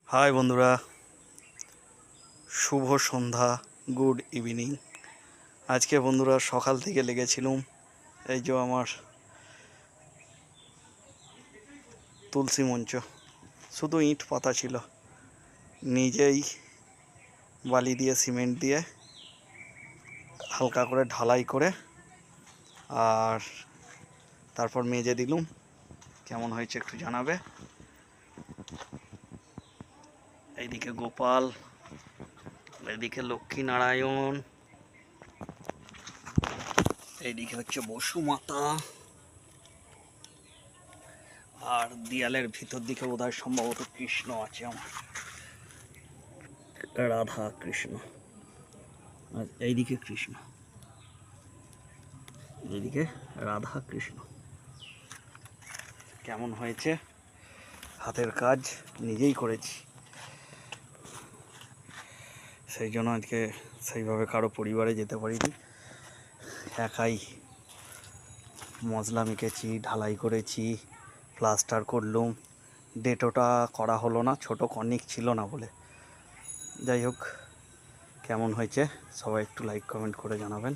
High বন্ধুরা, শুভ সন্ধ্যা, good evening. আজকে বন্ধুরা সকাল থেকে লেগেছিলাম। এই যে আমার তুলসী মঞ্চ, শুধু ইট পাতা ছিল। নিজেই বালি দিয়ে সিমেন্ট দিয়ে হালকা করে ঢালাই করে আর তারপর মেজে দিলুম। কেমন হয়েছে একটু জানাবে। এইদিকে গোপাল, এদিকে লক্ষ্মীনারায়ণ, এইদিকে হচ্ছে বসুমাতা, আর দেয়ালের ভিতর দিকে বোধহয় সম্ভবত কৃষ্ণ আছে, আমার রাধা কৃষ্ণ, আর এইদিকে কৃষ্ণ, এইদিকে রাধা কৃষ্ণ। কেমন হয়েছে? হাতের কাজ নিজেই করেছি, সেই জন্য আজকে সেইভাবে কারো পরিবারে যেতে পারিনি। একাই মশলা মেখেছি, ঢালাই করেছি, প্লাস্টার করলুম। ডেটোটা করা হলো না, ছোট কর্নিক ছিল না বলে। যাই হোক, কেমন হয়েছে সবাই একটু লাইক কমেন্ট করে জানাবেন।